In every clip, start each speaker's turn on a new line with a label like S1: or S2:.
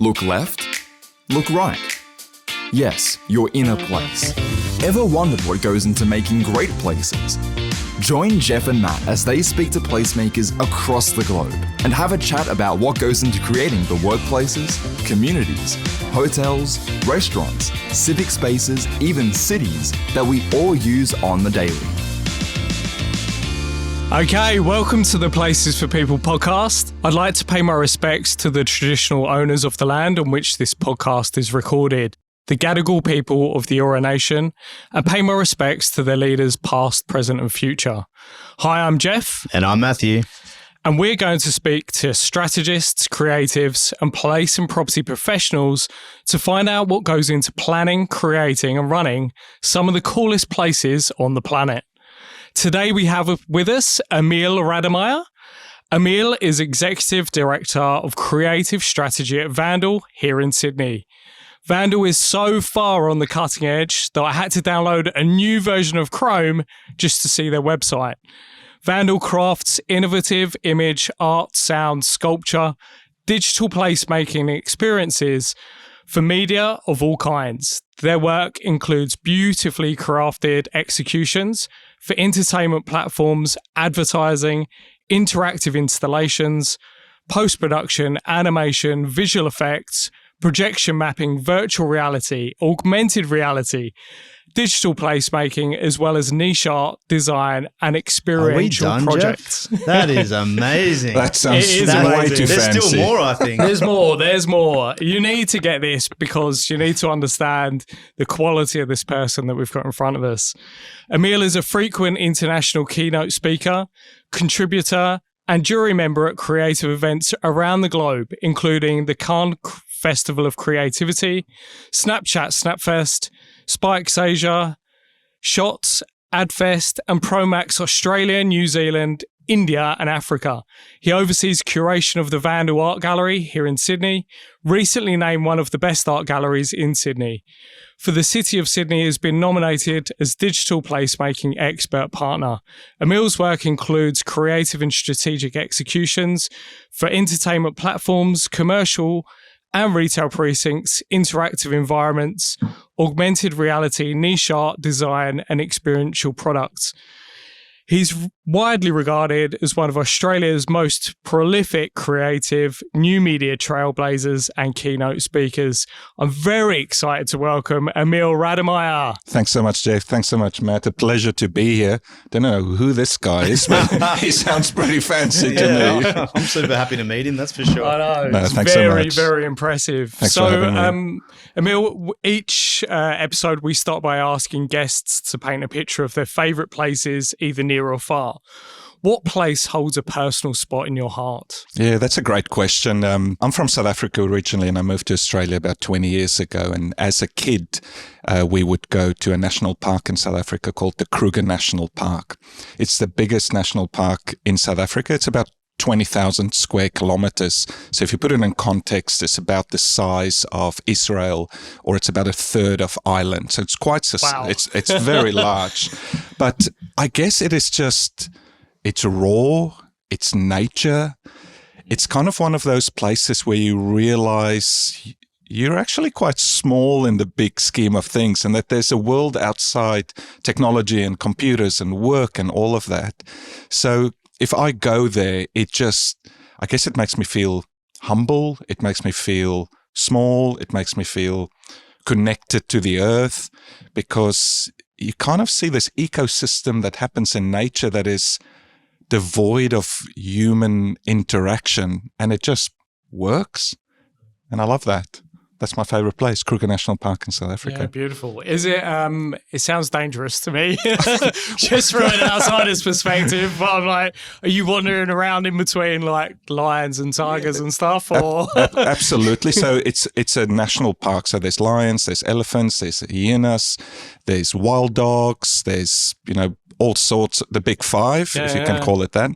S1: Look left, look right. Yes, you're in a place. Ever wondered what goes into making great places? Join Jeff and Matt as they speak to placemakers across the globe and have a chat about what goes into creating the workplaces, communities, hotels, restaurants, civic spaces, even cities that we all use on the daily.
S2: Okay, welcome to the Places for People podcast. I'd like to pay my respects to the traditional owners of the land on which this podcast is recorded, the Gadigal people of the Eora Nation, and pay my respects to their leaders past, present and future. Hi, I'm Jeff.
S3: And I'm Matthew.
S2: And we're going to speak to strategists, creatives and place and property professionals to find out what goes into planning, creating and running some of the coolest places on the planet. Today we have with us Emile Rademeyer. Emile is Executive Director of Creative Strategy at Vandal here in Sydney. Vandal is so far on the cutting edge that I had to download a new version of Chrome just to see their website. Vandal crafts innovative image, art, sound, sculpture, digital placemaking experiences for media of all kinds. Their work includes beautifully crafted executions for entertainment platforms, advertising, interactive installations, post-production, animation, visual effects, projection mapping, virtual reality, augmented reality, digital placemaking, as well as niche art, design, and experiential projects.
S3: Jeff? That is amazing.
S4: That sounds way too
S3: There's
S4: fancy.
S3: still more, I think.
S2: There's more. You need to get this because you need to understand the quality of this person that we've got in front of us. Emile is a frequent international keynote speaker, contributor, and jury member at creative events around the globe, including the Cannes Festival of Creativity, Snapchat Snapfest, Spikes Asia, Shots, AdFest, and Promax Australia, New Zealand, India, and Africa. He oversees curation of the Vandal Art Gallery here in Sydney, recently named one of the best art galleries in Sydney. For the City of Sydney, has been nominated as Digital Placemaking Expert Partner. Emile's work includes creative and strategic executions for entertainment platforms, commercial and retail precincts, interactive environments, augmented reality, niche art, design, and experiential products. He's widely regarded as one of Australia's most prolific creative new media trailblazers and keynote speakers. I'm very excited to welcome Emile Rademeyer.
S4: Thanks so much, Jeff. Thanks so much, Matt. A pleasure to be here. Don't know who this guy is, but he sounds pretty fancy to me.
S3: I'm super happy to meet him, that's for sure.
S2: I know.
S4: No,
S2: it's
S4: thanks
S2: very,
S4: so much.
S2: very impressive.
S4: Thanks for having me.
S2: Emile, each episode we start by asking guests to paint a picture of their favourite places, either near or far. What place holds a personal spot in your heart?
S4: Yeah, that's a great question. I'm from South Africa originally, and I moved to Australia about 20 years ago. And as a kid, we would go to a national park in South Africa called the Kruger National Park. It's the biggest national park in South Africa. It's about 20,000 square kilometers. So if you put it in context, it's about the size of Israel, or it's about a third of Ireland. So it's quite,
S2: wow.
S4: It's very large. But I guess it is just, it's raw, it's nature. It's kind of one of those places where you realize you're actually quite small in the big scheme of things, and that there's a world outside technology and computers and work and all of that. So if I go there, I guess it makes me feel humble. It makes me feel small. It makes me feel connected to the earth, because you kind of see this ecosystem that happens in nature that is devoid of human interaction, and it just works. And I love that. That's my favorite place, Kruger National Park in South Africa.
S2: Yeah, beautiful. Is it? It sounds dangerous to me, just from an outsider's perspective. But I'm like, are you wandering around in between like lions and tigers and stuff? Or
S4: Absolutely. So it's a national park. So there's lions, there's elephants, there's hyenas, there's wild dogs, there's all sorts, the big five, if you can call it that.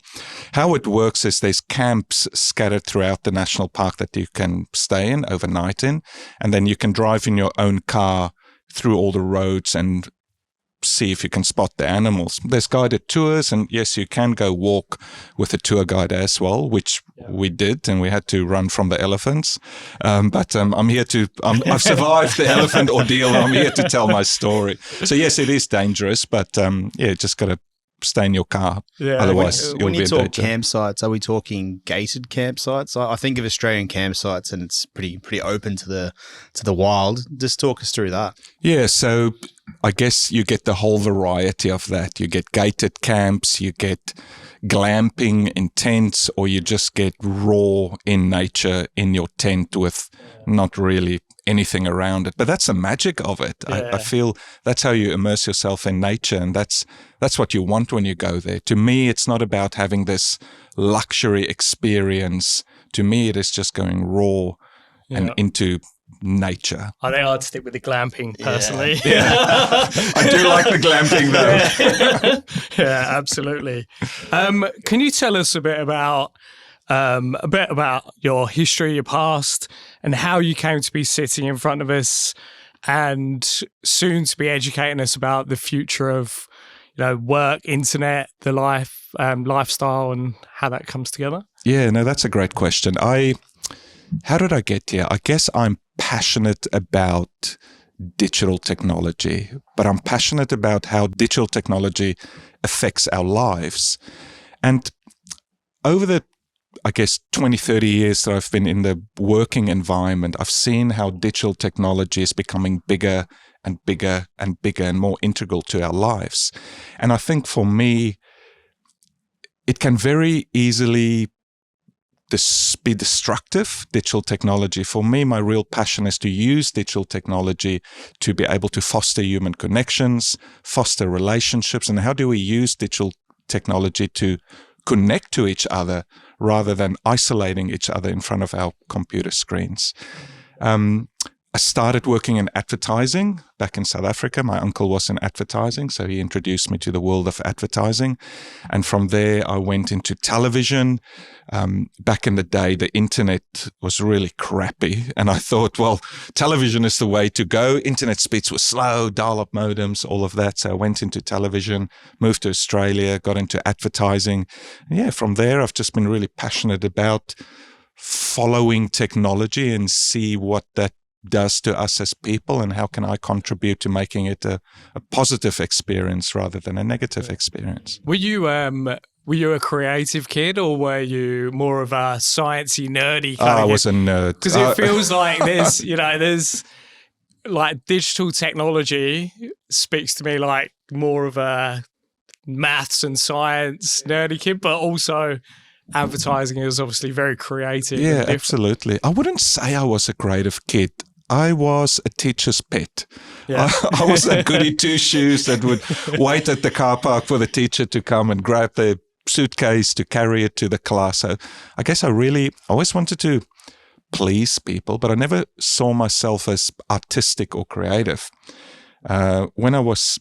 S4: How it works is there's camps scattered throughout the national park that you can stay in, overnight in, and then you can drive in your own car through all the roads and see if you can spot the animals. There's guided tours, and yes, you can go walk with a tour guide as well, which we did, and we had to run from the elephants. But I'm here to, I've survived the elephant ordeal, and I'm here to tell my story. So yes, it is dangerous, but just got to stay in your car. Yeah. Otherwise,
S3: when
S4: you'll
S3: you
S4: be in
S3: talk
S4: danger.
S3: campsites, are we talking gated campsites? I think of Australian campsites, and it's pretty open to the wild. Just talk us through that.
S4: Yeah, so I guess you get the whole variety of that. You get gated camps, you get glamping in tents, or you just get raw in nature in your tent with not really anything around it. But that's the magic of it. Yeah. I feel that's how you immerse yourself in nature, and that's what you want when you go there. To me, it's not about having this luxury experience. To me, it is just going raw and into nature.
S2: I think I'd stick with the glamping personally.
S4: Yeah. I do like the glamping though.
S2: Yeah, absolutely. Can you tell us a bit about your history, your past, and how you came to be sitting in front of us and soon to be educating us about the future of, work, internet, the lifestyle, and how that comes together?
S4: Yeah, no, that's a great question. How did I get here? I guess I'm passionate about digital technology, but I'm passionate about how digital technology affects our lives. And over the 20, 30 years that I've been in the working environment, I've seen how digital technology is becoming bigger and bigger and bigger and more integral to our lives. And I think for me, it can very easily be destructive, digital technology. For me, my real passion is to use digital technology to be able to foster human connections, foster relationships. And how do we use digital technology to connect to each other rather than isolating each other in front of our computer screens? I started working in advertising back in South Africa. My uncle was in advertising, so he introduced me to the world of advertising. And from there, I went into television. Back in the day, the internet was really crappy. And I thought, well, television is the way to go. Internet speeds were slow, dial-up modems, all of that. So I went into television, moved to Australia, got into advertising. And yeah, from there, I've just been really passionate about following technology and see what that does to us as people, and how can I contribute to making it a positive experience rather than a negative experience.
S2: Were you a creative kid, or were you more of a sciencey, nerdy kind of
S4: I was a nerd.
S2: Because it feels like there's like digital technology speaks to me like more of a maths and science nerdy kid, but also advertising is obviously very creative.
S4: Yeah, absolutely. I wouldn't say I was a creative kid. I was a teacher's pet. Yeah. I was that goody two-shoes that would wait at the car park for the teacher to come and grab the suitcase to carry it to the class. So I guess I always wanted to please people, but I never saw myself as artistic or creative. When I was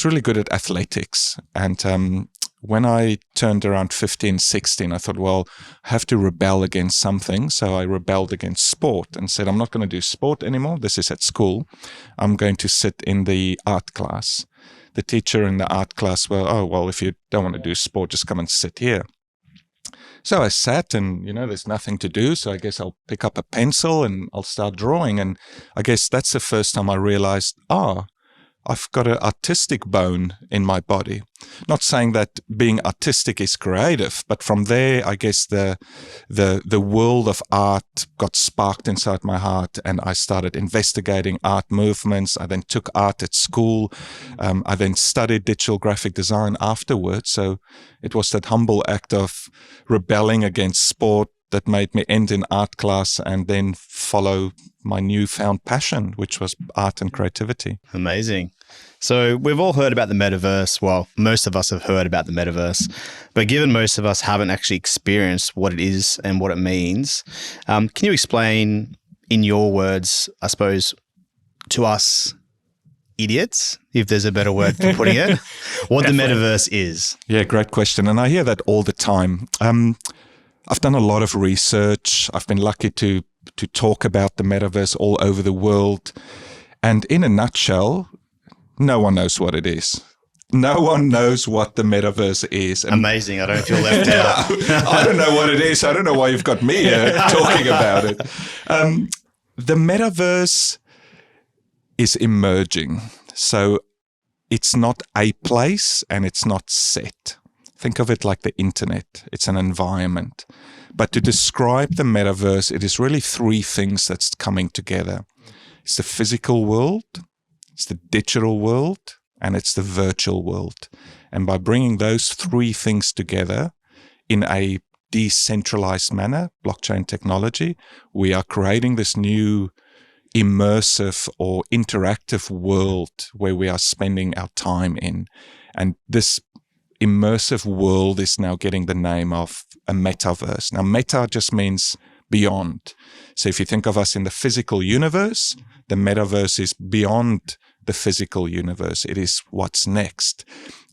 S4: really good at athletics, and when I turned around 15, 16, I thought, well, I have to rebel against something. So I rebelled against sport and said, I'm not going to do sport anymore. This is at school. I'm going to sit in the art class. The teacher in the art class, well, if you don't want to do sport, just come and sit here. So I sat, and, there's nothing to do. So I guess I'll pick up a pencil and I'll start drawing. And I guess that's the first time I realized, I've got an artistic bone in my body. Not saying that being artistic is creative, but from there, I guess the world of art got sparked inside my heart, and I started investigating art movements. I then took art at school. I then studied digital graphic design afterwards. So it was that humble act of rebelling against sport that made me end in art class and then follow my newfound passion, which was art and creativity.
S3: Amazing. So we've all heard about the metaverse. Well, most of us have heard about the metaverse, but given most of us haven't actually experienced what it is and what it means, can you explain in your words, I suppose, to us idiots, if there's a better word for putting it, what the metaverse is?
S4: Yeah, great question. And I hear that all the time. I've done a lot of research. I've been lucky to talk about the metaverse all over the world. And in a nutshell, no one knows what it is. No one knows what the metaverse is. And
S3: Amazing. I don't feel left out.
S4: I don't know what it is. I don't know why you've got me here talking about it. The metaverse is emerging. So it's not a place and it's not set. Think of it like the internet. It's an environment. But to describe the metaverse, it is really three things that's coming together. It's the physical world, it's the digital world, and it's the virtual world. And by bringing those three things together in a decentralized manner, blockchain technology, we are creating this new immersive or interactive world where we are spending our time in. And this immersive world is now getting the name of a metaverse. Now, meta just means beyond. So if you think of us in the physical universe, the metaverse is beyond the physical universe. It is what's next.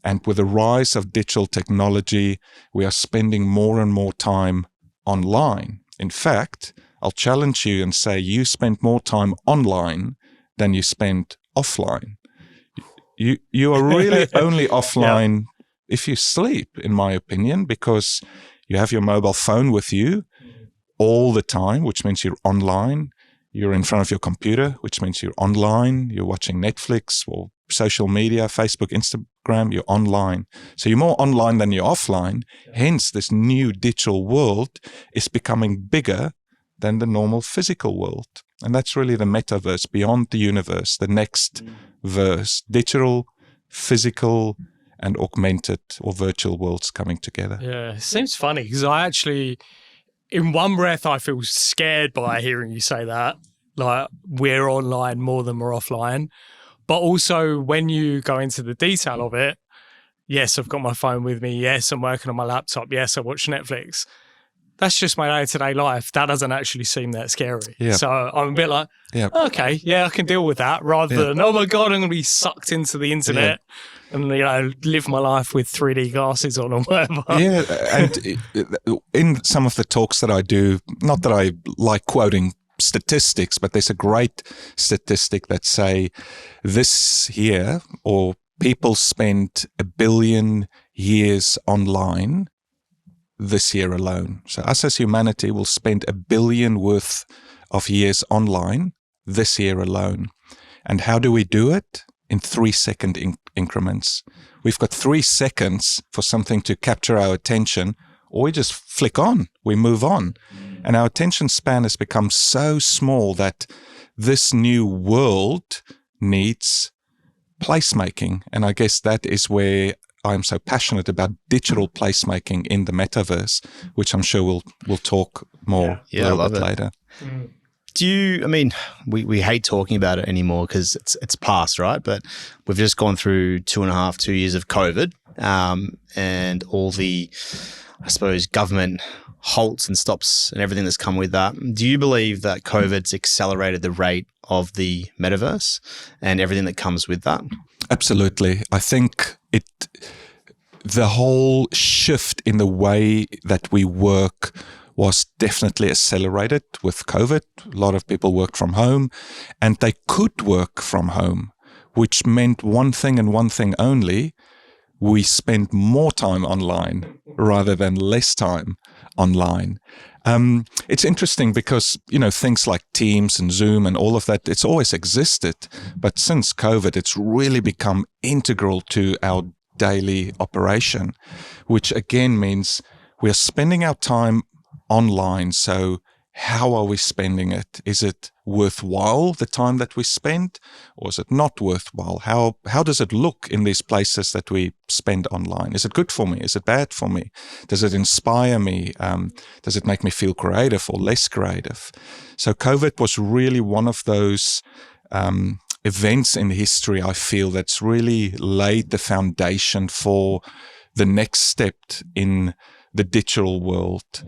S4: And with the rise of digital technology, we are spending more and more time online. In fact, I'll challenge you and say you spend more time online than you spend offline. You are really only offline if you sleep, in my opinion, because you have your mobile phone with you all the time, which means you're online. You're in front of your computer, which means you're online. You're watching Netflix or social media, Facebook, Instagram, you're online. So you're more online than you're offline. Hence, this new digital world is becoming bigger than the normal physical world. And that's really the metaverse, beyond the universe, the next verse, digital, physical, and augmented or virtual worlds coming together.
S2: Yeah, it seems funny because I actually, in one breath, I feel scared by hearing you say that, like we're online more than we're offline. But also when you go into the detail of it, yes, I've got my phone with me. Yes, I'm working on my laptop. Yes, I watch Netflix. That's just my day-to-day life. That doesn't actually seem that scary. Yeah. So I'm a bit like, okay, yeah, I can deal with that rather than, oh my God, I'm going to be sucked into the internet and, live my life with 3D glasses on or whatever.
S4: Yeah, and in some of the talks that I do, not that I like quoting statistics, but there's a great statistic that say this year, or people spend 1 billion years online this year alone. So us as humanity will spend 1 billion worth of years online this year alone. And how do we do it? In 3-second increments. We've got 3 seconds for something to capture our attention, or we just flick on, we move on. And our attention span has become so small that this new world needs placemaking. And I guess that is where I'm so passionate about digital placemaking in the metaverse, which I'm sure we'll talk more a little bit later.
S3: Do you, we hate talking about it anymore because it's past, right? But we've just gone through 2 years of COVID and all the, I suppose, government halts and stops and everything that's come with that. Do you believe that COVID's accelerated the rate of the metaverse and everything that comes with that?
S4: Absolutely. I think the whole shift in the way that we work was definitely accelerated with COVID. A lot of people worked from home and they could work from home, which meant one thing and one thing only. We spent more time online rather than less time online. It's interesting because, things like Teams and Zoom and all of that, it's always existed. But since COVID, it's really become integral to our daily operation, which again means we are spending our time online. So how are we spending it? Is it worthwhile, the time that we spend, or is it not worthwhile? How does it look in these places that we spend online? Is it good for me? Is it bad for me? Does it inspire me? Does it make me feel creative or less creative? So COVID was really one of those events in history, I feel, that's really laid the foundation for the next step in the digital world,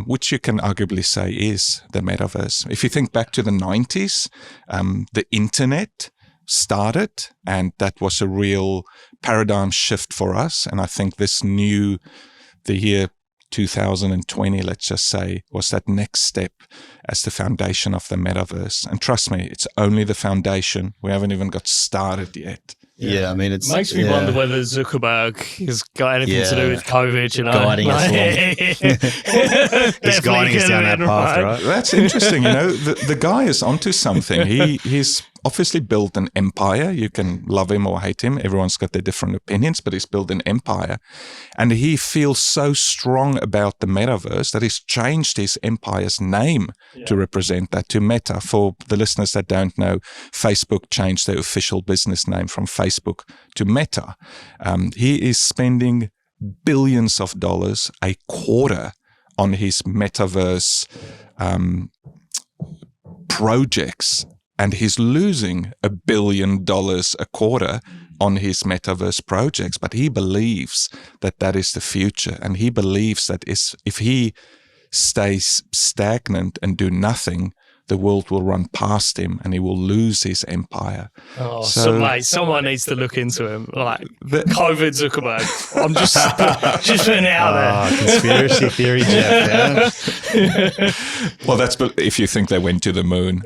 S4: which you can arguably say is the metaverse. If you think back to the 90s, the internet started, and that was a real paradigm shift for us. And I think the year 2020, let's just say, was that next step as the foundation of the metaverse. And trust me, it's only the foundation. We haven't even got started yet.
S3: Yeah, I mean, it
S2: makes me wonder whether Zuckerberg has got anything to do with COVID,
S3: guiding us along. He's guiding us down that path, right?
S4: That's interesting. The guy is onto something. He's obviously built an empire. You can love him or hate him. Everyone's got their different opinions, but he's built an empire. And he feels so strong about the metaverse that he's changed his empire's name to represent that, to Meta. For the listeners that don't know, Facebook changed their official business name from Facebook to Meta. He is spending billions of dollars a quarter on his metaverse projects, and he's losing $1 billion a quarter on his metaverse projects. But he believes that that is the future, and he believes that if he stays stagnant and do nothing, the world will run past him and he will lose his empire.
S2: Oh, so someone needs to look into him, like COVID Zuckerberg. I'm just putting it out there.
S3: Conspiracy theory, Jeff. Yeah?
S4: Well, that's if you think they went to the moon.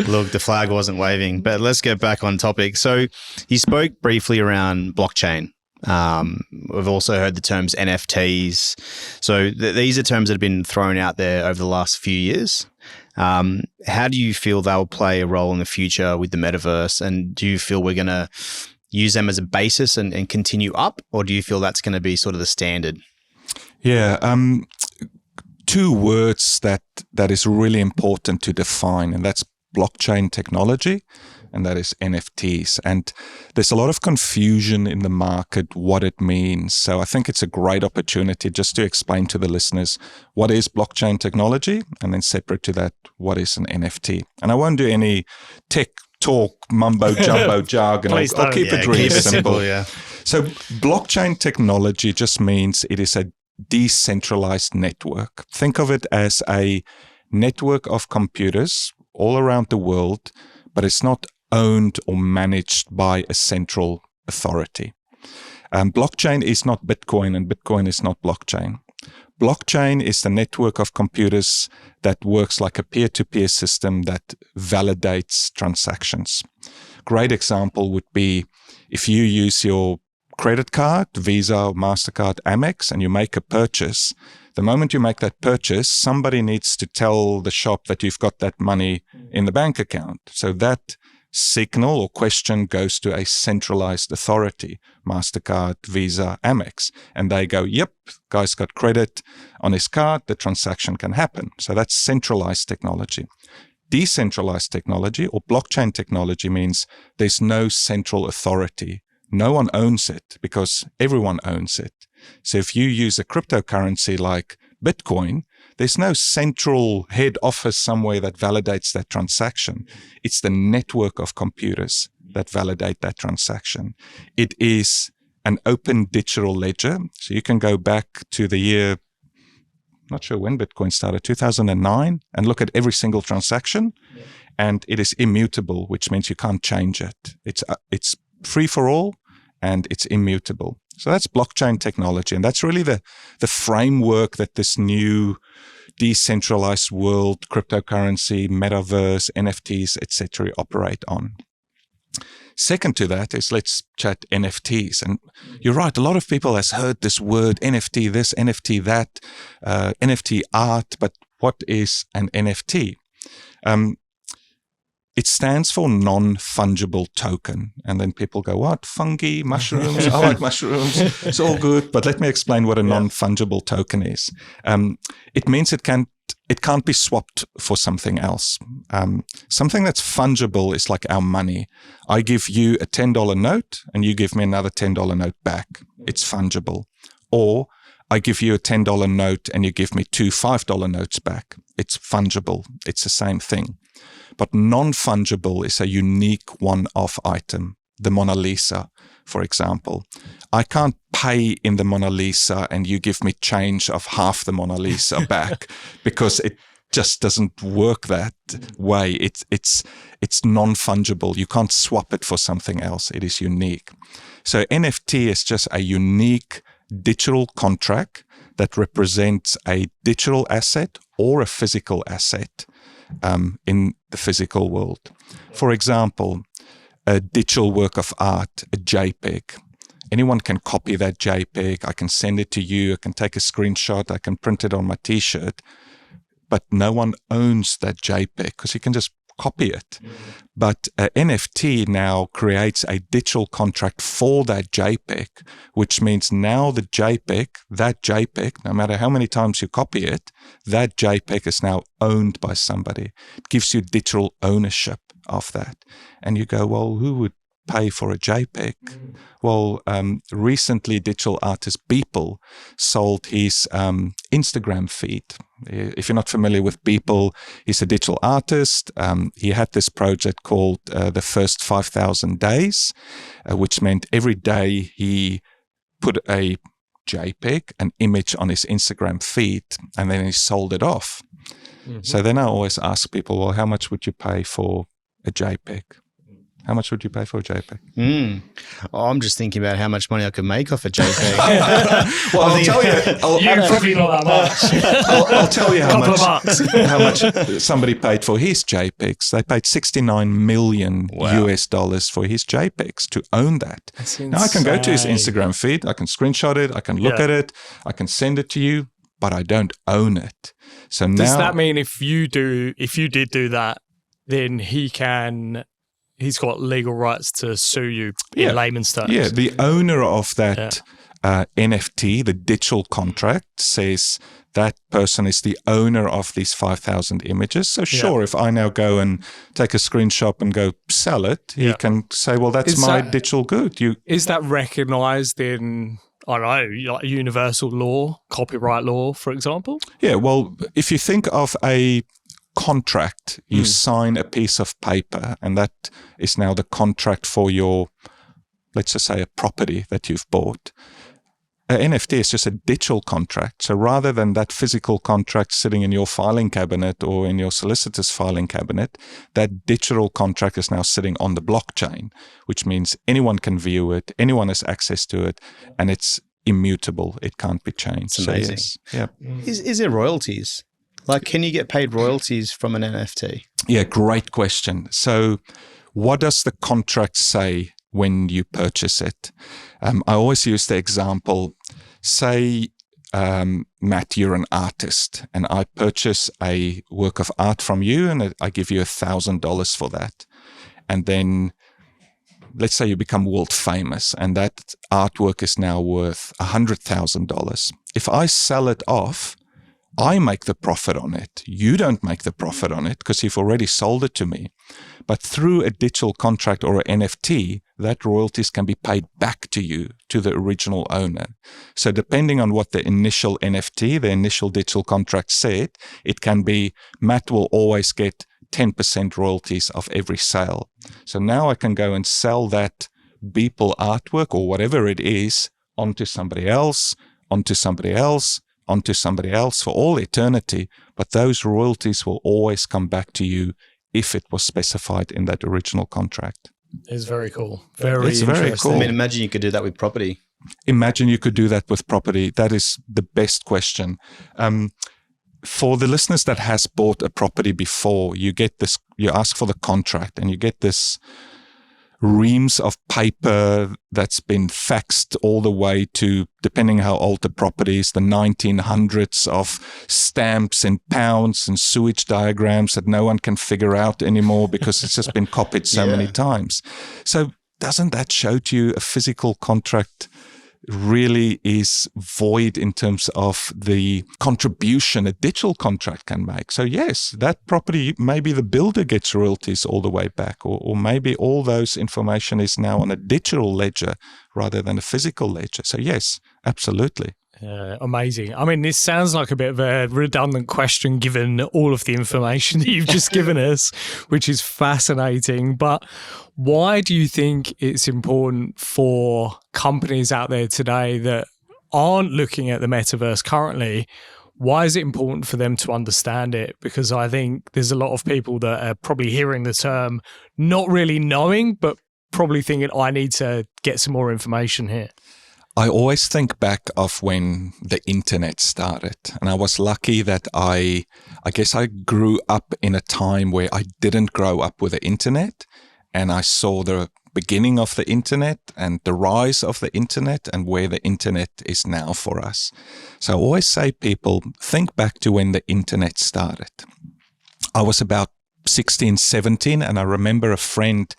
S3: Look, the flag wasn't waving, but let's get back on topic. So you spoke briefly around blockchain. We've also heard the terms NFTs. So these are terms that have been thrown out there over the last few years. How do you feel they'll play a role in the future with the metaverse? And do you feel we're going to use them as a basis and continue up? Or do you feel that's going to be sort of the standard?
S4: Yeah. Two words that is really important to define, and that's blockchain technology, and that is NFTs. And there's a lot of confusion in the market what it means. So I think it's a great opportunity just to explain to the listeners what is blockchain technology, and then separate to that, what is an NFT. And I won't do any tech talk, mumbo jumbo jargon. I'll keep it really simple.
S3: Yeah.
S4: So blockchain technology just means it is a decentralized network. Think of it as a network of computers all around the world, but it's not owned or managed by a central authority. Blockchain is not Bitcoin, and Bitcoin is not blockchain. Blockchain is the network of computers that works like a peer-to-peer system that validates transactions. Great example would be if you use your credit card, Visa, or MasterCard, Amex, and you make a purchase. The moment you make that purchase, somebody needs to tell the shop that you've got that money in the bank account. So that signal or question goes to a centralized authority, MasterCard, Visa, Amex, and they go, yep, guy's got credit on his card, the transaction can happen. So that's centralized technology. Decentralized technology or blockchain technology means there's no central authority. No one owns it because everyone owns it. So if you use a cryptocurrency like Bitcoin, there's no central head office somewhere that validates that transaction. It's the network of computers that validate that transaction. It is an open digital ledger. So you can go back to the year, not sure when Bitcoin started, 2009, and look at every single transaction. Yeah. And it is immutable, which means you can't change it. It's free for all, and it's immutable. So that's blockchain technology. And that's really the framework that this new decentralized world, cryptocurrency, metaverse, NFTs, etc., operate on. Second to that is let's chat NFTs. And you're right, a lot of people has heard this word NFT this, NFT that, NFT art, but what is an NFT? It stands for non-fungible token. And then people go, what? Fungi, mushrooms? I like mushrooms. It's all good. But let me explain what a non-fungible token is. It means it can't be swapped for something else. Something that's fungible is like our money. I give you a $10 note and you give me another $10 note back. It's fungible. Or I give you a $10 note and you give me two $5 notes back. It's fungible. It's the same thing. But non-fungible is a unique one-off item. The Mona Lisa, for example. I can't pay in the Mona Lisa and you give me change of half the Mona Lisa back because it just doesn't work that way. It's non-fungible. You can't swap it for something else. It is unique. So NFT is just a unique digital contract that represents a digital asset or a physical asset in the physical world. For example, a digital work of art, a JPEG. Anyone can copy that JPEG. I can send it to you. I can take a screenshot. I can print it on my T-shirt. But no one owns that JPEG because you can just copy it. But an NFT now creates a digital contract for that JPEG, which means now that JPEG, no matter how many times you copy it, that JPEG is now owned by somebody. It gives you digital ownership of that. And you go, well, who would pay for a JPEG? Well, recently digital artist Beeple sold his Instagram feed. If you're not familiar with Beeple, he's a digital artist. He had this project called The First 5,000 Days, which meant every day he put a JPEG, an image on his Instagram feed, and then he sold it off. So then I always ask people, well, how much would you pay for a JPEG? How much would you pay for a JPEG?
S3: Oh, I'm just thinking about how much money I could make off a JPEG.
S4: Well, I'll tell you.
S2: Probably not that much.
S4: I'll tell you how much
S2: $2
S4: somebody paid for his JPEGs. They paid $69 million US dollars for his JPEGs to own that. Now I can go to his Instagram feed. I can screenshot it. I can look at it. I can send it to you, but I don't own it. So now,
S2: does that mean if you did do that, then he's got legal rights to sue you in layman's terms?
S4: Yeah, the owner of that NFT, the digital contract, says that person is the owner of these 5,000 images. So sure, if I now go and take a screenshot and go sell it, he can say, well, that's my digital good.
S2: Is that recognized in, I don't know, like universal law, copyright law, for example?
S4: Yeah, well, if you think of a contract, you sign a piece of paper, and that is now the contract for your, let's just say, a property that you've bought. An NFT is just a digital contract. So rather than that physical contract sitting in your filing cabinet or in your solicitor's filing cabinet, that digital contract is now sitting on the blockchain, which means anyone can view it, anyone has access to it, and it's immutable. It can't be changed.
S3: It's amazing.
S4: So yes,
S3: Is there royalties? Like, can you get paid royalties from an NFT?
S4: Yeah, great question. So what does the contract say when you purchase it? I always use the example, say, Matt, you're an artist, and I purchase a work of art from you, and I give you $1,000 for that. And then let's say you become world famous, and that artwork is now worth $100,000. If I sell it off, I make the profit on it. You don't make the profit on it because you've already sold it to me. But through a digital contract or an NFT, that royalties can be paid back to you, to the original owner. So depending on what the initial NFT, the initial digital contract said, it can be Matt will always get 10% royalties of every sale. So now I can go and sell that Beeple artwork or whatever it is onto somebody else, onto somebody else, onto somebody else for all eternity, but those royalties will always come back to you if it was specified in that original contract.
S2: It's very cool. Very
S4: very cool.
S3: I mean, imagine you could do that with property.
S4: Imagine you could do that with property. That is the best question. For the listeners that has bought a property before, you ask for the contract and you get this reams of paper that's been faxed all the way to, depending how old the property is, the 1900s of stamps in pounds and sewage diagrams that no one can figure out anymore because it's just been copied so many times. So doesn't that show to you a physical contract really is void in terms of the contribution a digital contract can make? So yes, that property, maybe the builder gets royalties all the way back, or maybe all those information is now on a digital ledger rather than a physical ledger. So yes, absolutely.
S2: Amazing. I mean, this sounds like a bit of a redundant question given all of the information that you've just given us, which is fascinating. But why do you think it's important for companies out there today that aren't looking at the metaverse currently? Why is it important for them to understand it? Because I think there's a lot of people that are probably hearing the term, not really knowing, but probably thinking, I need to get some more information here.
S4: I always think back of when the internet started, and I was lucky that I guess I grew up in a time where I didn't grow up with the internet, and I saw the beginning of the internet and the rise of the internet and where the internet is now for us. So I always say, people, think back to when the internet started. I was about 16, 17, and I remember a friend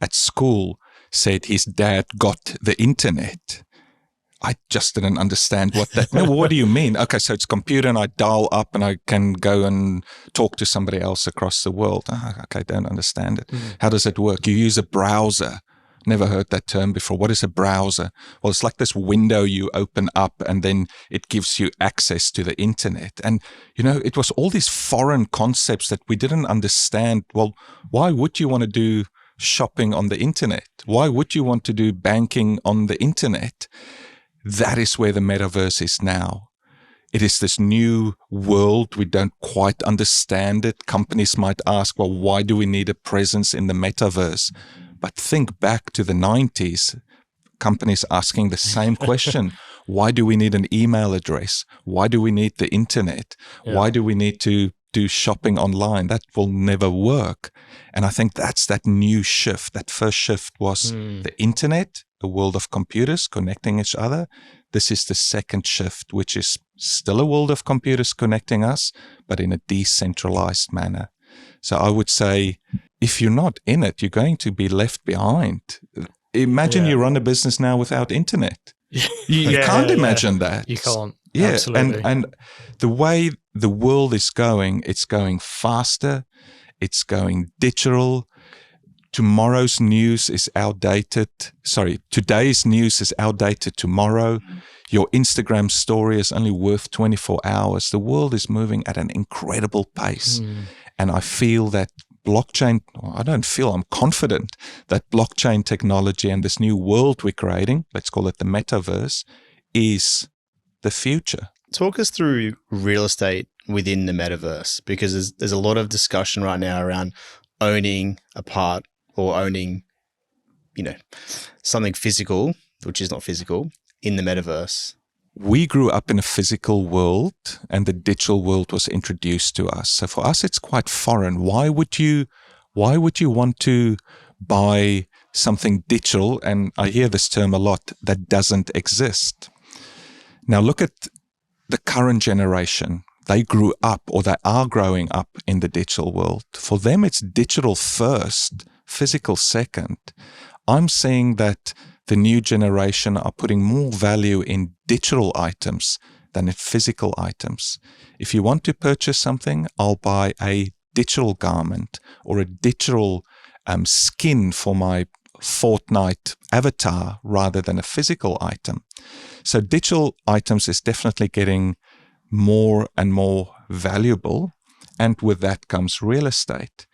S4: at school said his dad got the internet. I just didn't understand what that meant. Well, what do you mean? Okay, so it's a computer and I dial up and I can go and talk to somebody else across the world. Okay, don't understand it. How does it work? You use a browser. Never heard that term before. What is a browser? Well, it's like this window you open up and then it gives you access to the internet. And, it was all these foreign concepts that we didn't understand. Well, why would you want to do shopping on the internet? Why would you want to do banking on the internet? That is where the metaverse is now. It is this new world. We don't quite understand it. Companies might ask, well, why do we need a presence in the metaverse? But think back to the 90s, companies asking the same question. Why do we need an email address? Why do we need the internet? Yeah. Why do we need to do shopping online? That will never work. And I think that's that new shift. That first shift was the internet, a world of computers connecting each other. This is the second shift, which is still a world of computers connecting us, but in a decentralized manner. So I would say, if you're not in it, you're going to be left behind. Imagine you run a business now without internet. You can't imagine that.
S2: You can't.
S4: Yeah,
S2: absolutely.
S4: And the way the world is going, it's going faster. It's going digital. Tomorrow's news is outdated. Today's news is outdated tomorrow. Your Instagram story is only worth 24 hours. The world is moving at an incredible pace. And I feel that I'm confident that blockchain technology and this new world we're creating, let's call it the metaverse, is the future.
S3: Talk us through real estate within the metaverse, because there's a lot of discussion right now around owning a part or owning, something physical, which is not physical, in the metaverse.
S4: We grew up in a physical world and the digital world was introduced to us. So for us, it's quite foreign. Why would you want to buy something digital? And I hear this term a lot, that doesn't exist. Now look at the current generation. They grew up, or they are growing up in the digital world. For them, it's digital first, physical second. I'm seeing that the new generation are putting more value in digital items than in physical items. If you want to purchase something, I'll buy a digital garment or a digital skin for my Fortnite avatar rather than a physical item. So digital items is definitely getting more and more valuable, and with that comes real estate.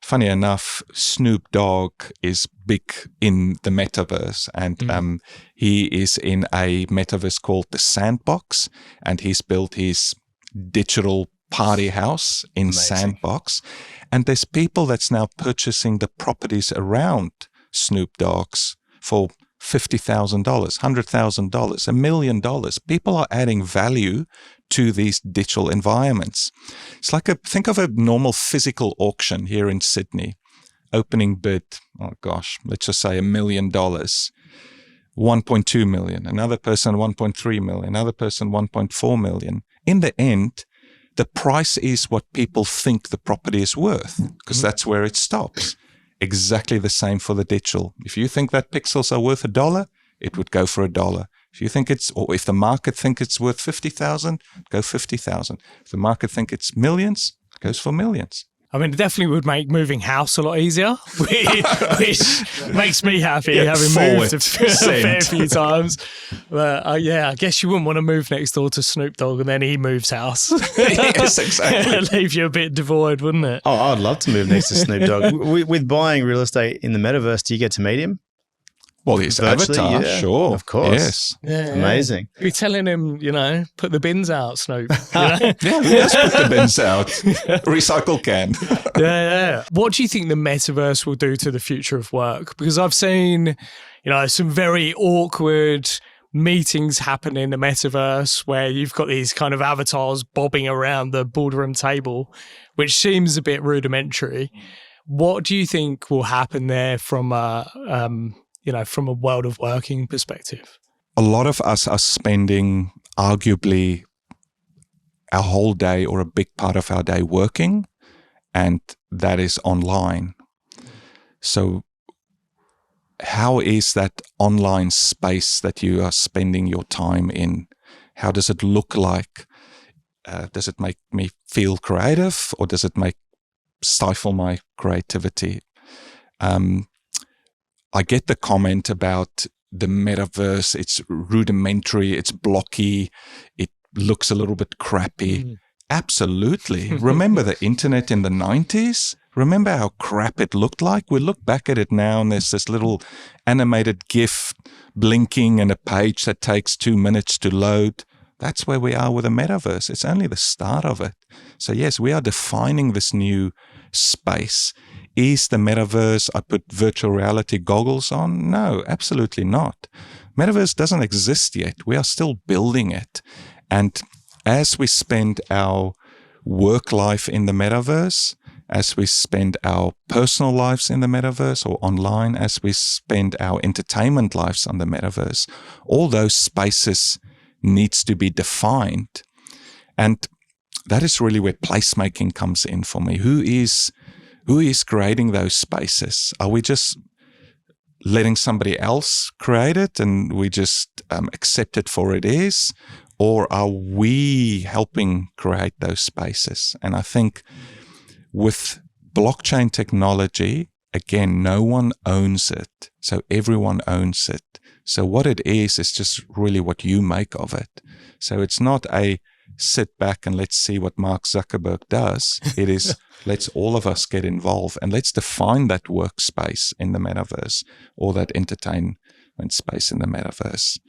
S4: Funny enough, Snoop Dogg is big in the metaverse, and he is in a metaverse called the Sandbox, and he's built his digital party house in Sandbox. And there's people that's now purchasing the properties around Snoop Dogg's for $50,000, $100,000, $1 million. People are adding value to these digital environments. It's like think of a normal physical auction here in Sydney. Opening bid, let's just say $1 million. 1.2 million. Another person, 1.3 million. Another person, 1.4 million. In the end, the price is what people think the property is worth, because that's where it stops. Exactly the same for the digital. If you think that pixels are worth $1, it would go for $1. If you think if the market think it's worth 50,000, go 50,000. If the market think it's millions, it goes for millions.
S2: I mean, it definitely would make moving house a lot easier, which makes me happy, having moved a fair few times. But I guess you wouldn't want to move next door to Snoop Dogg and then he moves house.
S4: Yes, exactly.
S2: It'd leave you a bit devoid, wouldn't it?
S3: Oh, I'd love to move next to Snoop Dogg. With buying real estate in the metaverse, do you get to meet him?
S4: Well, his avatar, sure.
S3: Of course.
S4: Yes.
S3: Yeah, amazing.
S2: You're telling him, put the bins out, Snoop.
S4: Yeah, let's put the bins out. Recycle can.
S2: Yeah. What do you think the metaverse will do to the future of work? Because I've seen, some very awkward meetings happen in the metaverse where you've got these kind of avatars bobbing around the boardroom table, which seems a bit rudimentary. What do you think will happen there from a from a world of working perspective?
S4: A lot of us are spending arguably our whole day or a big part of our day working, and that is online. So how is that online space that you are spending your time in? How does it look like? Does it make me feel creative, or does it stifle my creativity? I get the comment about the metaverse. It's rudimentary, it's blocky, it looks a little bit crappy. Absolutely. Remember the internet in the 90s? Remember how crap it looked like? We look back at it now and there's this little animated GIF blinking and a page that takes 2 minutes to load. That's where we are with the metaverse. It's only the start of it. So yes, we are defining this new space. Is the metaverse, I put virtual reality goggles on? No, absolutely not. Metaverse doesn't exist yet. We are still building it. And as we spend our work life in the metaverse, as we spend our personal lives in the metaverse or online, as we spend our entertainment lives on the metaverse, all those spaces needs to be defined. And that is really where placemaking comes in for me. Who is creating those spaces? Are we just letting somebody else create it and we just accept it for it is? Or are we helping create those spaces? And I think with blockchain technology, again, no one owns it. So everyone owns it. So what it is just really what you make of it. So it's not a sit back and let's see what Mark Zuckerberg does. It is let's all of us get involved and let's define that workspace in the metaverse or that entertainment space in the metaverse.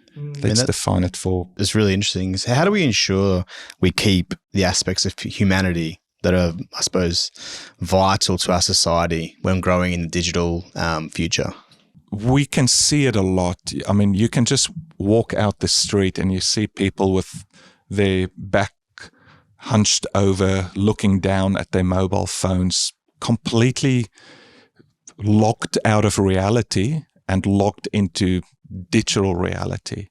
S4: Let's define it for.
S3: It's really interesting. So how do we ensure we keep the aspects of humanity that are, I suppose, vital to our society when growing in the digital future?
S4: We can see it a lot. I mean, you can just walk out the street and you see people with their back hunched over, looking down at their mobile phones, completely locked out of reality and locked into digital reality.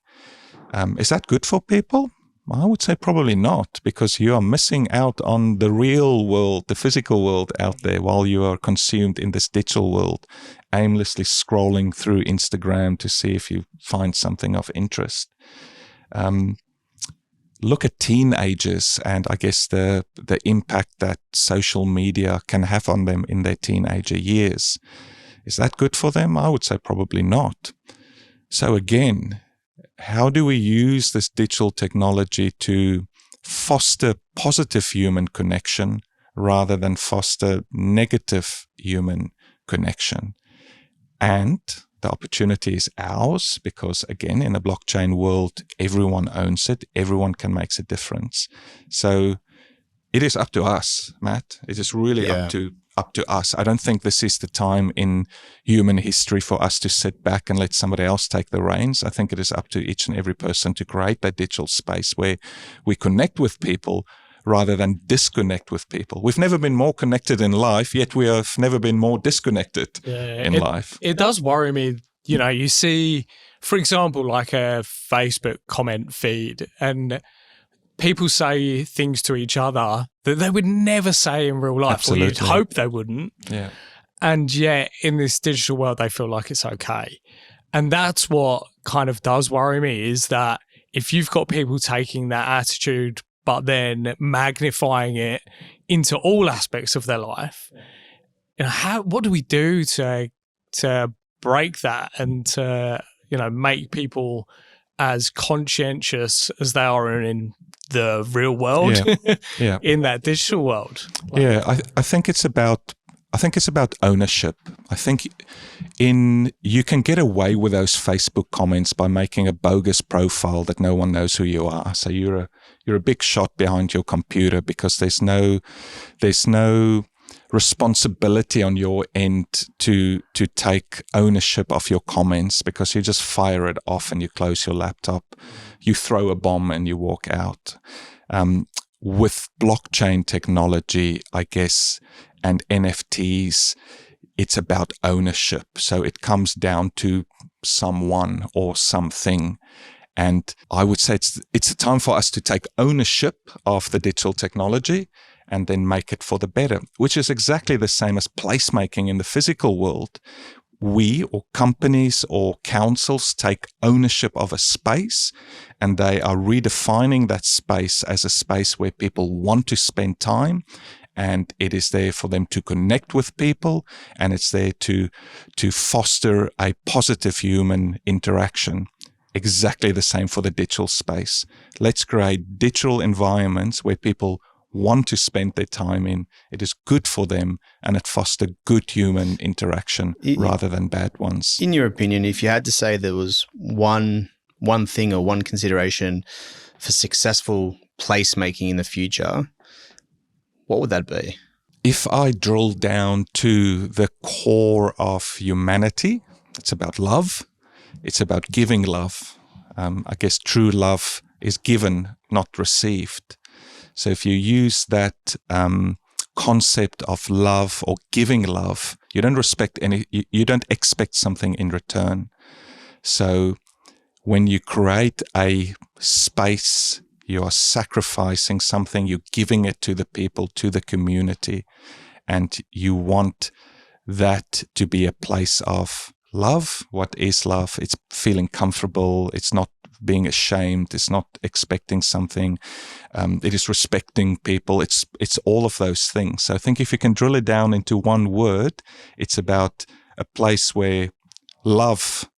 S4: Is that good for people? I would say probably not, because you are missing out on the real world, the physical world out there, while you are consumed in this digital world, aimlessly scrolling through Instagram to see if you find something of interest. Look at teenagers and I guess the impact that social media can have on them in their teenager years. Is that good for them? I would say probably not. So again, how do we use this digital technology to foster positive human connection rather than foster negative human connection? And the opportunity is ours because, again, in a blockchain world, everyone owns it. Everyone can make a difference. So it is up to us, Matt. It is really up to us. I don't think this is the time in human history for us to sit back and let somebody else take the reins. I think it is up to each and every person to create that digital space where we connect with people rather than disconnect with people. We've never been more connected in life, yet we have never been more disconnected in life.
S2: It does worry me. You know, you see, for example, like a Facebook comment feed and people say things to each other that they would never say in real life.
S4: Absolutely.
S2: Or you'd hope they wouldn't.
S4: Yeah.
S2: And yet in this digital world, they feel like it's okay. And that's what kind of does worry me, is that if you've got people taking that attitude but then magnifying it into all aspects of their life, you know, what do we do to break that and to, you know, make people as conscientious as they are in the real world, in that digital world?
S4: I think it's about ownership. I think you can get away with those Facebook comments by making a bogus profile that no one knows who you are. So you're a big shot behind your computer because there's no responsibility on your end to take ownership of your comments, because you just fire it off and you close your laptop, you throw a bomb and you walk out. With blockchain technology, I guess and NFTs, it's about ownership. So it comes down to someone or something. And I would say it's a time for us to take ownership of the digital technology and then make it for the better, which is exactly the same as placemaking in the physical world. We or companies or councils take ownership of a space, and they are redefining that space as a space where people want to spend time, and it is there for them to connect with people, and it's there to foster a positive human interaction. Exactly the same for the digital space. Let's create digital environments where people want to spend their time in. It is good for them, and it fosters good human interaction rather than bad ones.
S3: In your opinion, if you had to say there was one thing or one consideration for successful placemaking in the future, what would that be?
S4: If I drill down to the core of humanity, it's about love. It's about giving love. I guess true love is given, not received. So if you use that concept of love or giving love, you don't expect something in return. So when you create a space, you are sacrificing something, you're giving it to the people, to the community, and you want that to be a place of love. What is love? It's feeling comfortable. It's not being ashamed. It's not expecting something. It is respecting people. It's all of those things. So I think if you can drill it down into one word, it's about a place where love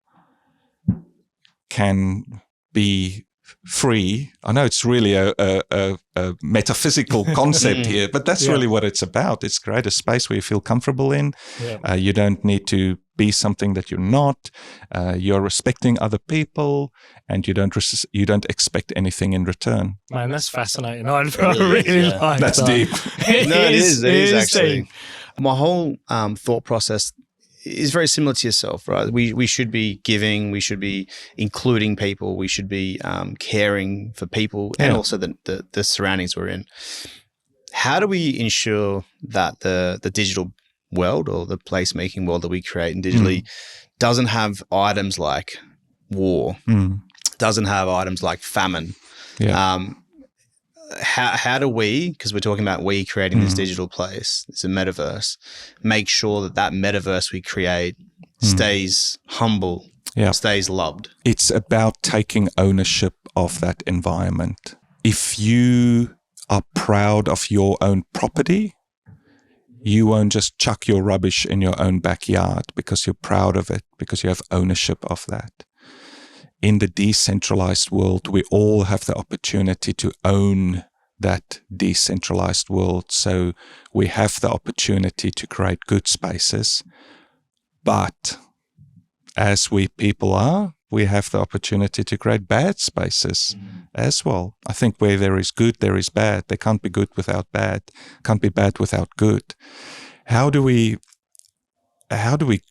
S4: can be free. I know it's really a metaphysical concept here, but that's really what it's about. It's create a space where you feel comfortable in. Yeah. You don't need to be something that you're not. You're respecting other people, and you don't expect anything in return.
S2: Man, that's fascinating. I really like
S4: that's
S2: that.
S4: Deep.
S3: No, it is actually. Deep. My whole thought process is very similar to yourself, right? We should be giving, we should be including people, we should be caring for people and also the surroundings we're in. How do we ensure that the digital world or the placemaking world that we create digitally doesn't have items like war, doesn't have items like famine? How do we, because we're talking about we creating this digital place, it's a metaverse, make sure that metaverse we create stays humble, stays loved?
S4: It's about taking ownership of that environment. If you are proud of your own property, you won't just chuck your rubbish in your own backyard because you're proud of it, because you have ownership of that. In the decentralized world, we all have the opportunity to own that decentralized world. So we have the opportunity to create good spaces. But as we people are, we have the opportunity to create bad spaces as well. I think where there is good, there is bad. There can't be good without bad. Can't be bad without good. How do we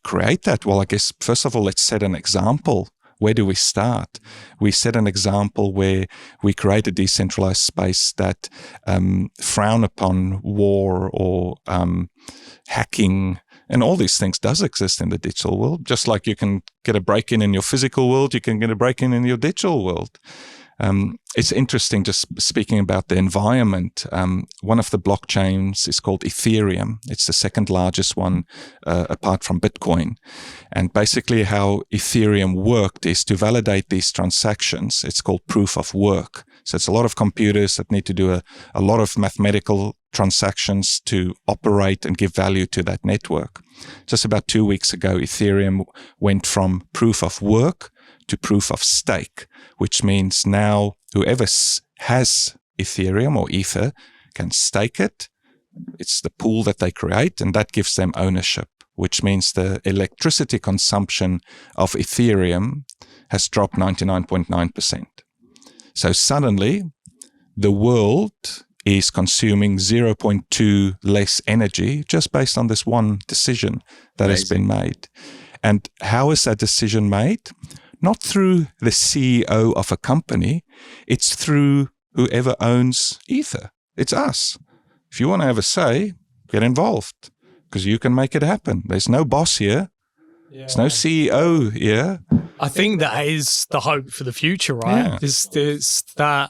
S4: create that? Well, I guess, first of all, let's set an example. Where do we start? We set an example where we create a decentralized space that frown upon war or hacking, and all these things does exist in the digital world. Just like you can get a break-in in your physical world, you can get a break-in in your digital world. It's interesting, just speaking about the environment. One of the blockchains is called Ethereum. It's the second largest one apart from Bitcoin. And basically how Ethereum worked is to validate these transactions. It's called proof of work. So it's a lot of computers that need to do a lot of mathematical transactions to operate and give value to that network. Just about 2 weeks ago, Ethereum went from proof of work to proof of stake, which means now whoever has Ethereum or Ether can stake it. It's the pool that they create, and that gives them ownership, which means the electricity consumption of Ethereum has dropped 99.9%. So suddenly, the world is consuming 0.2 less energy just based on this one decision that has been made. And how is that decision made? Not through the CEO of a company, it's through whoever owns Ether. It's us. If you want to have a say, get involved because you can make it happen. There's no boss here. Yeah. There's no CEO here.
S2: I think that is the hope for the future, right? Yeah.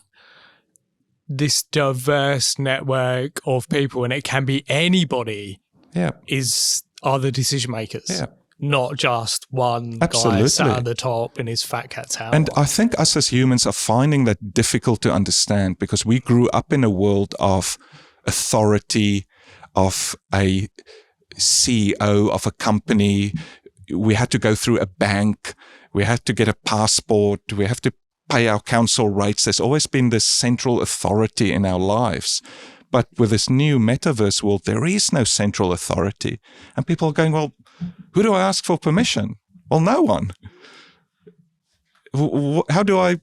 S2: This diverse network of people, and it can be anybody, are the decision makers. Yeah. Not just one guy sat at the top in his fat cat tower.
S4: And I think us as humans are finding that difficult to understand because we grew up in a world of authority, of a CEO of a company. We had to go through a bank. We had to get a passport. We have to pay our council rates. There's always been this central authority in our lives. But with this new metaverse world, there is no central authority. And people are going, well, who do I ask for permission? Well, no one. How do I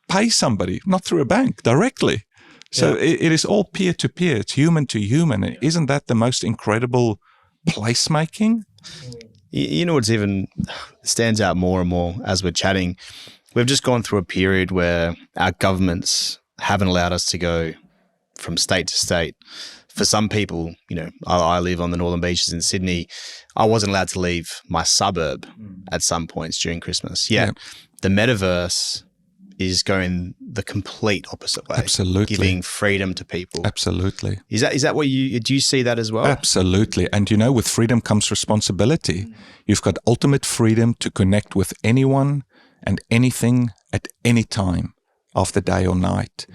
S4: pay somebody? Not through a bank, directly. So it is all peer-to-peer. It's human to human. And isn't that the most incredible placemaking?
S3: You know what's even stands out more and more as we're chatting? We've just gone through a period where our governments haven't allowed us to go from state to state. For some people, I live on the northern beaches in Sydney. I wasn't allowed to leave my suburb at some points during Christmas. Yet the metaverse is going the complete opposite way.
S4: Absolutely.
S3: Giving freedom to people.
S4: Absolutely.
S3: Is that what do you see that as well?
S4: Absolutely. And with freedom comes responsibility. You've got ultimate freedom to connect with anyone and anything at any time of the day or night.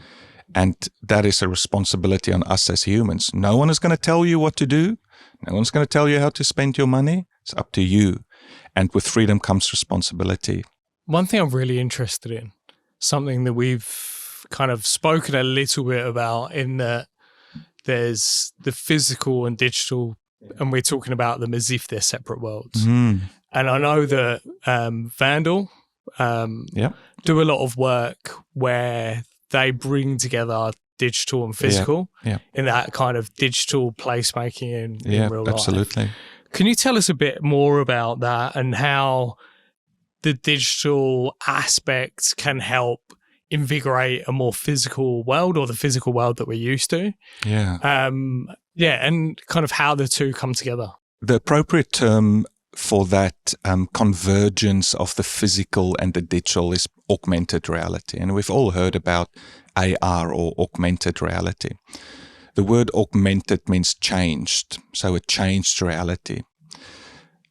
S4: And that is a responsibility on us as humans. No one is going to tell you what to do. No one's going to tell you how to spend your money. It's up to you. And with freedom comes responsibility.
S2: One thing I'm really interested in, something that we've kind of spoken a little bit about, in that there's the physical and digital, and we're talking about them as if they're separate worlds. And I know that Vandal do a lot of work where they bring together digital and physical in that kind of digital placemaking in real life.
S4: Absolutely.
S2: Can you tell us a bit more about that and how the digital aspects can help invigorate a more physical world, or the physical world that we're used to? And kind of how the two come together.
S4: The appropriate term for that convergence of the physical and the digital is augmented reality. And we've all heard about AR, or augmented reality. The word augmented means changed, so a changed reality.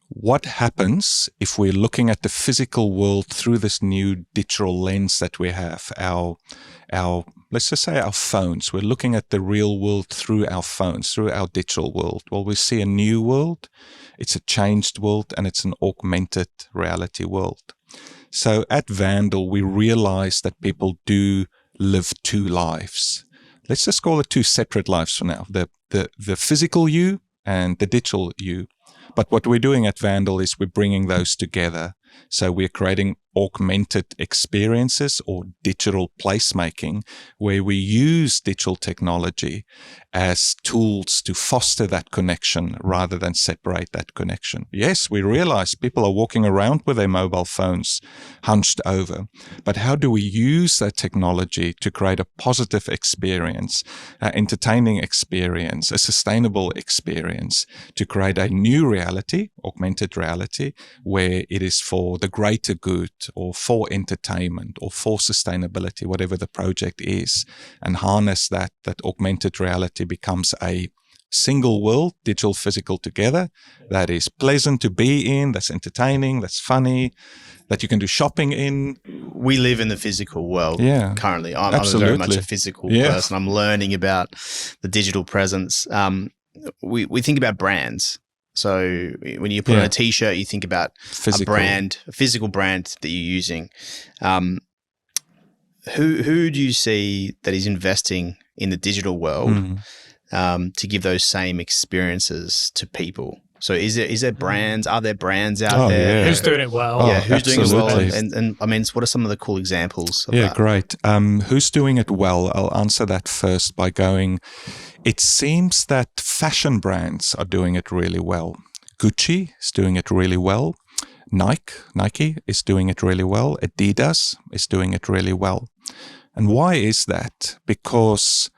S4: What happens if we're looking at the physical world through this new digital lens that we have, our let's just say our phones? We're looking at the real world through our phones, through our digital world. Well, we see a new world. It's a changed world, and it's an augmented reality world. So at Vandal, we realize that people do live two lives. Let's just call it two separate lives for now, the physical you and the digital you. But what we're doing at Vandal is we're bringing those together. So we're creating augmented experiences, or digital placemaking, where we use digital technology as tools to foster that connection rather than separate that connection. Yes, we realize people are walking around with their mobile phones hunched over, but how do we use that technology to create a positive experience, an entertaining experience, a sustainable experience, to create a new reality, augmented reality, where it is for the greater good, or for entertainment, or for sustainability, whatever the project is, and harness that augmented reality becomes a single world, digital, physical together, that is pleasant to be in, that's entertaining, that's funny, that you can do shopping in.
S3: We live in the physical world currently. I'm very much a physical person. I'm learning about the digital presence. We think about brands. So when you put on a T-shirt, you think about a brand, a physical brand that you're using. Who do you see that is investing in the digital world to give those same experiences to people? So is there brands? Are there brands out there?
S2: Yeah. Who's doing it well?
S3: Who's doing it well? And I mean, what are some of the cool examples of that?
S4: Great. Who's doing it well? I'll answer that first by going, it seems that fashion brands are doing it really well. Gucci is doing it really well. Nike is doing it really well. Adidas is doing it really well. And why is that? Because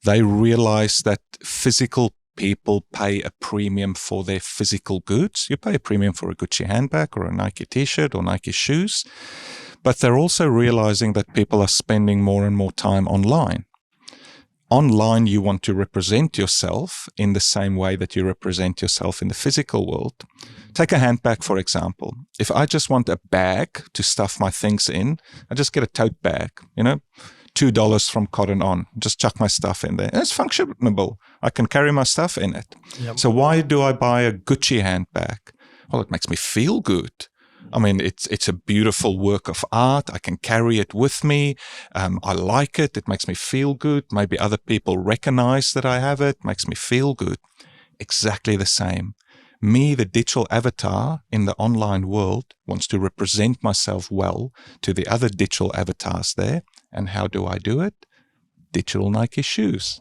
S4: They realize that physical people pay a premium for their physical goods. You pay a premium for a Gucci handbag or a Nike t-shirt or Nike shoes. But they're also realizing that people are spending more and more time online. Online, you want to represent yourself in the same way that you represent yourself in the physical world. Take a handbag, for example. If I just want a bag to stuff my things in, I just get a tote bag, $2 from Cotton On. Just chuck my stuff in there. And it's functionable. I can carry my stuff in it. Yep. So why do I buy a Gucci handbag? Well, it makes me feel good. I mean, it's a beautiful work of art. I can carry it with me. I like it. It makes me feel good. Maybe other people recognize that I have it. Makes me feel good. Exactly the same. Me, the digital avatar in the online world, wants to represent myself well to the other digital avatars there. And how do I do it? Digital Nike shoes,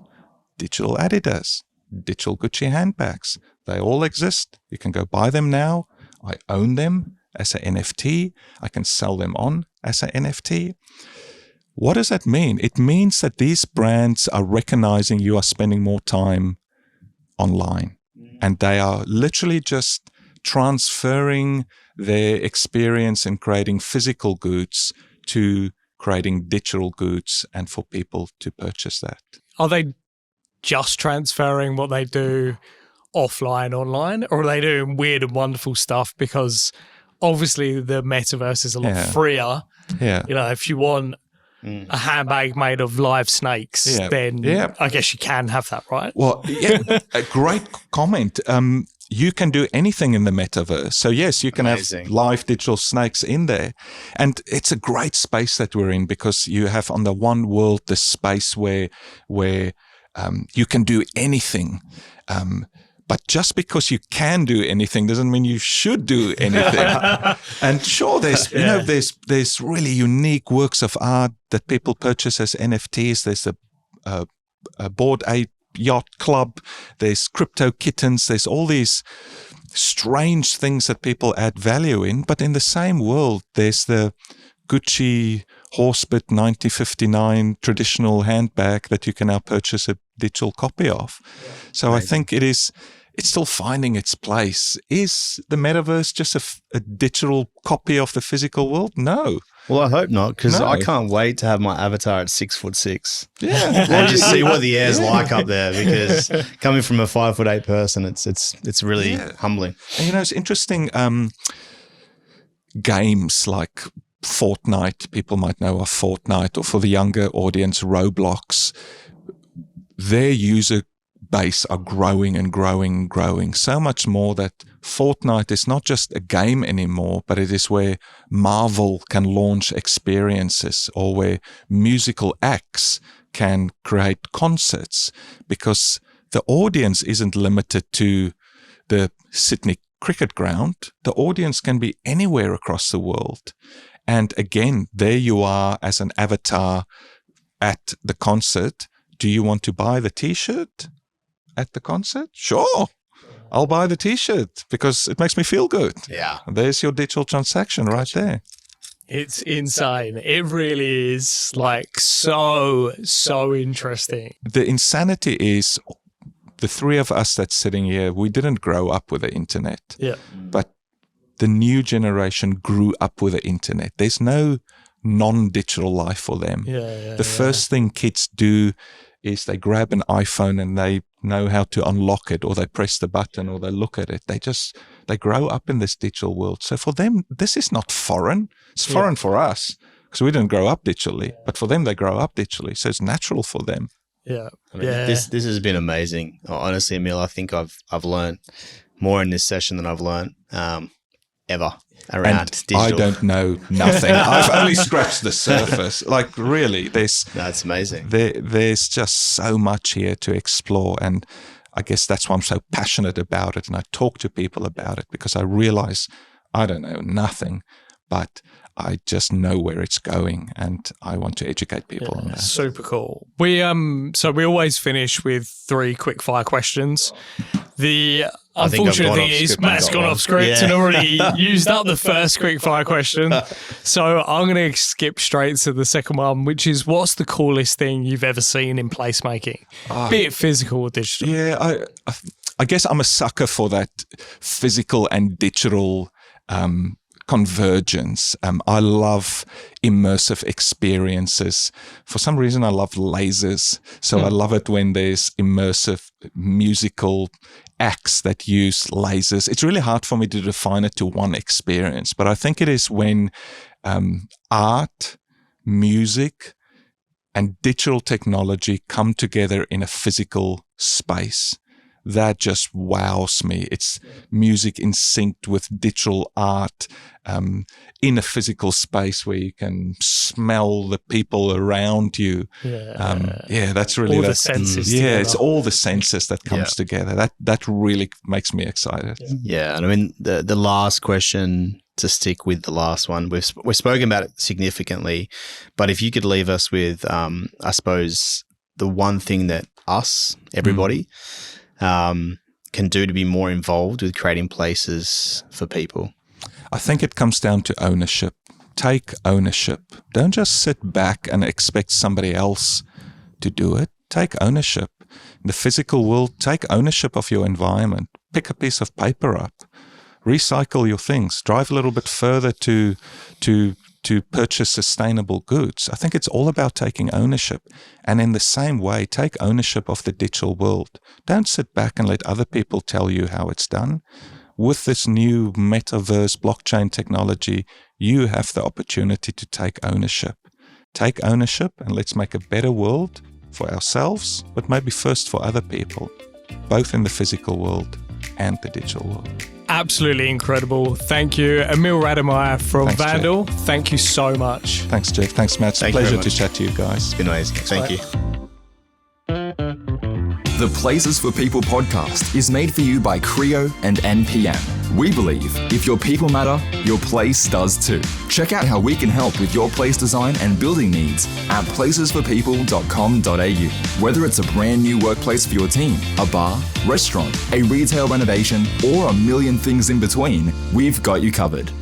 S4: digital Adidas, digital Gucci handbags. They all exist. You can go buy them now. I own them as an NFT. I can sell them on as an NFT. What does that mean? It means that these brands are recognizing you are spending more time online. And they are literally just transferring their experience in creating physical goods to creating digital goods and for people to purchase that.
S2: Are they just transferring what they do offline online, or are they doing weird and wonderful stuff? Because obviously the metaverse is a lot freer.
S4: Yeah.
S2: If you want a handbag made of live snakes, then I guess you can have that, right?
S4: Well, yeah, a great comment. You can do anything in the metaverse. So yes, you can have live digital snakes in there. And it's a great space that we're in, because you have on the one world this space where you can do anything. But just because you can do anything doesn't mean you should do anything. And sure, there's there's really unique works of art that people purchase as NFTs. There's a Bored Ape Yacht Club. There's crypto kittens. There's all these strange things that people add value in. But in the same world, there's the Gucci Horsebit 1959 traditional handbag that you can now purchase a digital copy of. So amazing. I think it's still finding its place. Is the metaverse just a digital copy of the physical world? No.
S3: Well, I hope not, because I can't wait to have my avatar at 6'6".
S4: Yeah,
S3: and just see what the air's like up there. Because coming from a 5'8" person, it's really humbling.
S4: And it's interesting. Games like Fortnite, people might know of Fortnite, or for the younger audience, Roblox. Their user base are growing and growing and growing, so much more that Fortnite is not just a game anymore, but it is where Marvel can launch experiences, or where musical acts can create concerts, because the audience isn't limited to the Sydney cricket ground. The audience can be anywhere across the world. And again, there you are as an avatar at the concert. Do you want to buy the t-shirt at the concert? Sure. I'll buy the t-shirt because it makes me feel good.
S3: Yeah.
S4: There's your digital transaction right there.
S2: It's insane. It really is so interesting.
S4: The insanity is the three of us that's sitting here, we didn't grow up with the internet.
S2: Yeah.
S4: But the new generation grew up with the internet. There's no non-digital life for them. The first thing kids do is they grab an iPhone and they know how to unlock it, or they press the button, or they look at it. They grow up in this digital world. So for them, this is not foreign. It's foreign for us because we didn't grow up digitally, but for them, they grow up digitally. So it's natural for them.
S2: Yeah.
S3: I mean, this has been amazing. Honestly, Emile, I think I've learned more in this session than I've learned ever around digital.
S4: I don't know nothing. I've only scratched the surface. Really,
S3: that's amazing.
S4: There's just so much here to explore, and I guess that's why I'm so passionate about it, and I talk to people about it, because I realize I don't know nothing, but I just know where it's going, and I want to educate people on that.
S2: Super cool. We always finish with 3 quick fire questions. The
S3: I think I've gone
S2: Unfortunately,
S3: off
S2: it is.
S3: script.
S2: Matt's gone off script
S3: Yeah.
S2: and already used up the first quickfire question. So I'm going to skip straight to the second one, which is, what's the coolest thing you've ever seen in placemaking? Be it physical or digital.
S4: Yeah, I guess I'm a sucker for that physical and digital convergence. I love immersive experiences. For some reason, I love lasers. So I love it when there's immersive musical acts that use lasers. It's really hard for me to define it to one experience, but I think it is when art, music, and digital technology come together in a physical space. That just wows me. It's music in sync with digital art in a physical space where you can smell the people around you. That's really
S2: all the senses.
S4: Yeah,
S2: together.
S4: it's all the senses that comes together. That really makes me excited.
S3: Yeah, and I mean the last question, to stick with the last one, we've spoken about it significantly, but if you could leave us with, I suppose, the one thing that everybody, can do to be more involved with creating places for people.
S4: I think it comes down to ownership. Take ownership. Don't just sit back and expect somebody else to do it. Take ownership. In the physical world, take ownership of your environment. Pick a piece of paper up. Recycle your things. Drive a little bit further to purchase sustainable goods. I think it's all about taking ownership. And in the same way, take ownership of the digital world. Don't sit back and let other people tell you how it's done. With this new Metaverse blockchain technology, you have the opportunity to take ownership. Take ownership and let's make a better world for ourselves, but maybe first for other people, both in the physical world and the digital world.
S2: Absolutely incredible. Thank you, Emile Rademeyer from
S4: Thanks,
S2: Vandal. Thank you so much.
S4: Thanks, Jeff. Thanks, Matt. It's a
S3: Thank you very
S4: pleasure to
S3: much.
S4: chat to you guys.
S3: It's been amazing. Thank you.
S1: The Places for People podcast is made for you by Creo and NPM. We believe if your people matter, your place does too. Check out how we can help with your place design and building needs at placesforpeople.com.au. Whether it's a brand new workplace for your team, a bar, restaurant, a retail renovation, or a million things in between, we've got you covered.